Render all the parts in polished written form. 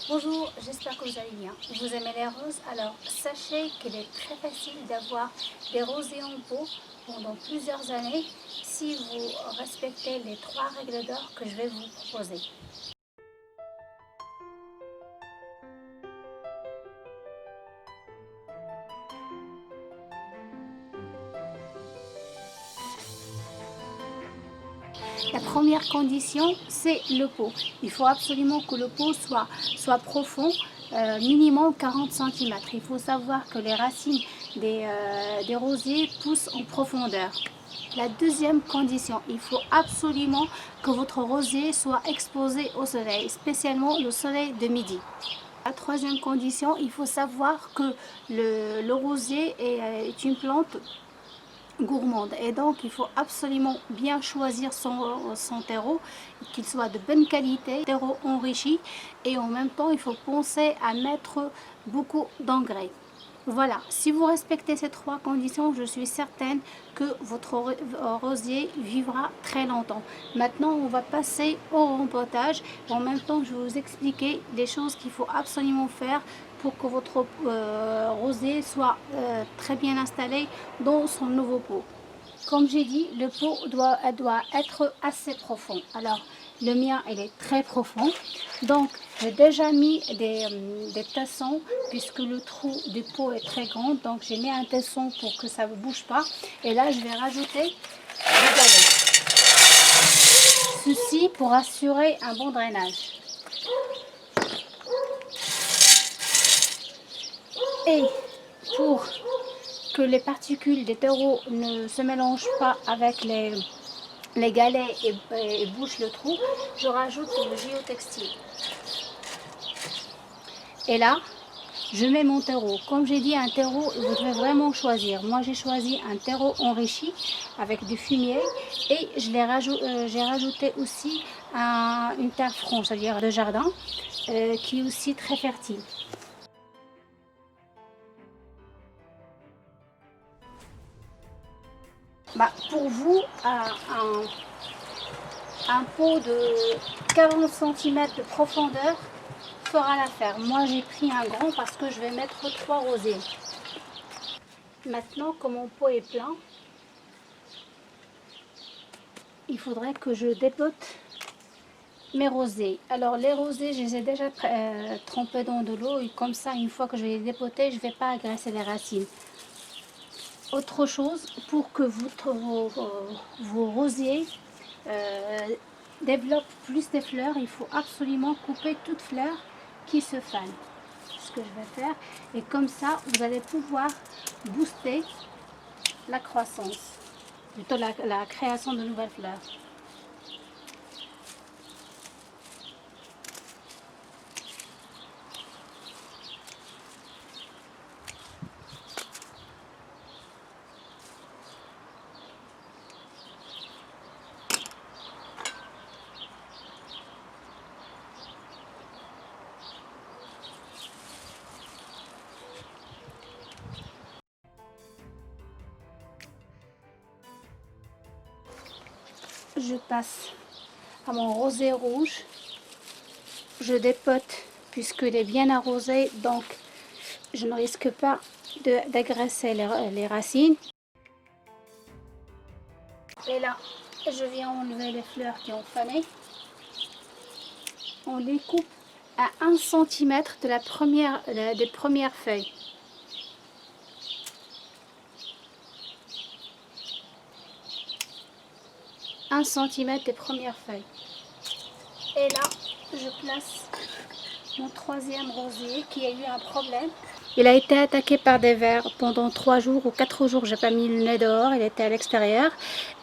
Bonjour, j'espère que vous allez bien. Vous aimez les roses? Alors sachez qu'il est très facile d'avoir des rosiers en pot pendant plusieurs années si vous respectez les 3 règles d'or que je vais vous proposer. La première condition, c'est le pot. Il faut absolument que le pot soit profond, minimum 40 cm. Il faut savoir que les racines des rosiers poussent en profondeur. La deuxième condition, il faut absolument que votre rosier soit exposé au soleil, spécialement le soleil de midi. La troisième condition, il faut savoir que le rosier est une plante gourmande et donc il faut absolument bien choisir son terreau, qu'il soit de bonne qualité, terreau enrichi, et en même temps il faut penser à mettre beaucoup d'engrais. Voilà, si vous respectez ces 3 conditions, je suis certaine que votre rosier vivra très longtemps. Maintenant, on va passer au rempotage. En même temps, je vais vous expliquer les choses qu'il faut absolument faire pour que votre rosier soit très bien installé dans son nouveau pot. Comme j'ai dit, le pot doit être assez profond. Alors, le mien, il est très profond. Donc, j'ai déjà mis des tessons puisque le trou du pot est très grand. Donc, j'ai mis un tesson pour que ça ne bouge pas. Et là, je vais rajouter du galets. Ceci pour assurer un bon drainage. Et pour que les particules des terreaux ne se mélangent pas avec les galets et bouchent le trou, je rajoute le géotextile. Et là, je mets mon terreau. Comme j'ai dit, un terreau, vous devez vraiment choisir. Moi, j'ai choisi un terreau enrichi avec du fumier et j'ai rajouté aussi une terre franche, c'est-à-dire de jardin, qui est aussi très fertile. Pour vous, un pot de 40 cm de profondeur fera l'affaire. Moi, j'ai pris un grand parce que je vais mettre 3 rosiers. Maintenant, comme mon pot est plein, il faudrait que je dépote mes rosiers. Alors, les rosiers, je les ai déjà trempés dans de l'eau et comme ça, une fois que je vais les dépoter, je ne vais pas agresser les racines. Autre chose, pour que vos rosiers développent plus de fleurs, il faut absolument couper toute fleur qui se fanent. Ce que je vais faire, et comme ça vous allez pouvoir booster la croissance, plutôt la création de nouvelles fleurs. Je passe à mon rosier rouge, je dépote puisqu'il est bien arrosé, donc je ne risque pas d'agresser les racines. Et là, je viens enlever les fleurs qui ont fané. On les coupe à 1 cm des premières feuilles. Un centimètre des premières feuilles. Et là, je place mon 3e rosier qui a eu un problème. Il a été attaqué par des vers pendant 3 jours ou 4 jours. J'ai pas mis le nez dehors, il était à l'extérieur.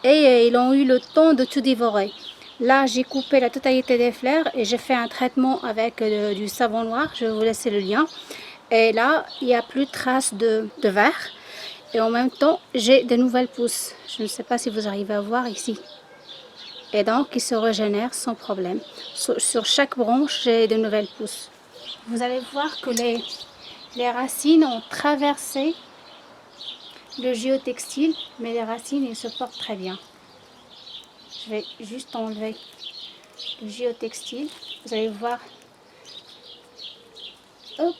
Et ils ont eu le temps de tout dévorer. Là, j'ai coupé la totalité des fleurs et j'ai fait un traitement avec du savon noir. Je vais vous laisser le lien. Et là, il n'y a plus de traces de vers. Et en même temps, j'ai de nouvelles pousses. Je ne sais pas si vous arrivez à voir ici. Et donc, il se régénère sans problème. Sur chaque branche, j'ai de nouvelles pousses. Vous allez voir que les racines ont traversé le géotextile, mais les racines, ils se portent très bien. Je vais juste enlever le géotextile. Vous allez voir Hop.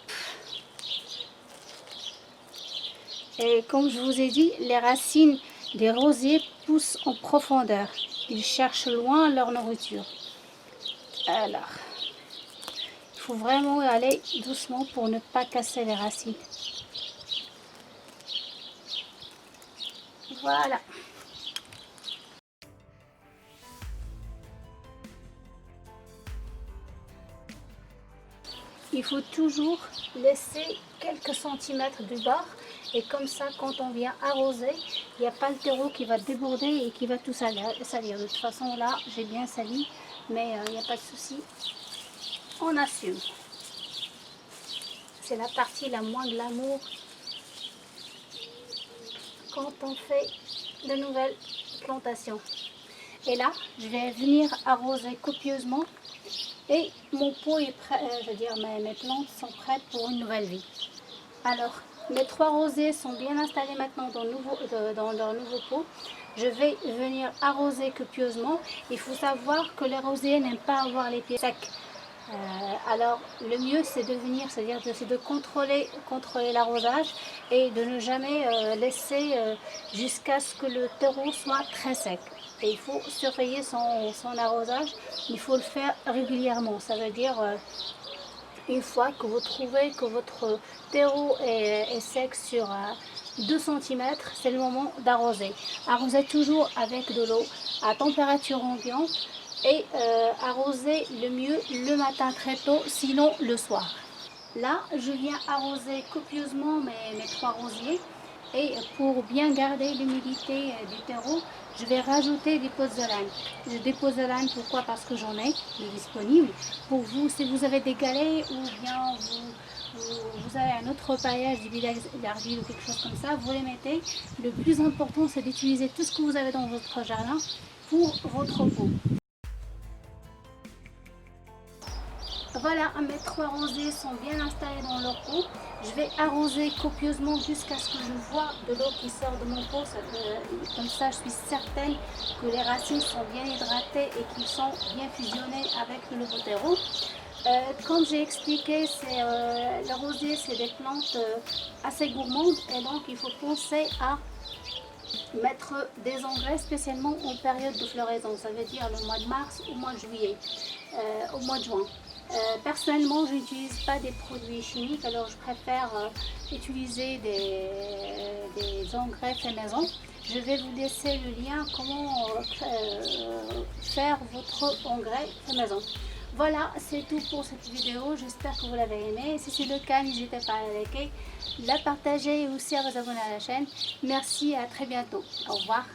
Et comme je vous ai dit, les racines des rosiers poussent en profondeur. Ils cherchent loin leur nourriture. Alors, il faut vraiment aller doucement pour ne pas casser les racines. Voilà. Il faut toujours laisser quelques centimètres du bord et comme ça quand on vient arroser, il n'y a pas le terreau qui va déborder et qui va tout salir. De toute façon là j'ai bien sali, mais il n'y a pas de souci, on assume. C'est la partie la moins glamour quand on fait de nouvelles plantations. Et là je vais venir arroser copieusement. Et mon pot est prêt, je veux dire mes plantes sont prêtes pour une nouvelle vie. Alors, mes 3 rosiers sont bien installés maintenant dans leur nouveau pot. Je vais venir arroser copieusement. Il faut savoir que les rosiers n'aiment pas avoir les pieds secs. Alors, le mieux c'est de venir, c'est-à-dire de contrôler l'arrosage et de ne jamais laisser jusqu'à ce que le terreau soit très sec. Et il faut surveiller son arrosage, il faut le faire régulièrement. Ça veut dire une fois que vous trouvez que votre terreau est sec sur 2 cm, c'est le moment d'arroser. Arrosez toujours avec de l'eau à température ambiante et arroser le mieux le matin très tôt, sinon le soir. Là, je viens arroser copieusement mes 3 rosiers et pour bien garder l'humidité du terreau, je vais rajouter des pozzolane. Je dépose de l'âne, pourquoi? Parce que j'en ai de disponible. Pour vous, si vous avez des galets ou bien vous avez un autre paillage, du village d'argile ou quelque chose comme ça, vous les mettez. Le plus important, c'est d'utiliser tout ce que vous avez dans votre jardin pour votre pot. Voilà, mes 3 rosiers sont bien installés dans leur pot. Je vais arroser copieusement jusqu'à ce que je vois de l'eau qui sort de mon pot. Comme ça, je suis certaine que les racines sont bien hydratées et qu'ils sont bien fusionnés avec le nouveau terreau. Comme j'ai expliqué, le rosier, c'est des plantes assez gourmandes et donc il faut penser à mettre des engrais spécialement en période de floraison. Ça veut dire le mois de mars, au mois de juillet, au mois de juin. Personnellement, je n'utilise pas des produits chimiques, alors je préfère utiliser des engrais faits maison. Je vais vous laisser le lien comment faire votre engrais fait maison. Voilà, c'est tout pour cette vidéo. J'espère que vous l'avez aimé. Si c'est le cas, n'hésitez pas à la liker, la partager et aussi à vous abonner à la chaîne. Merci et à très bientôt. Au revoir.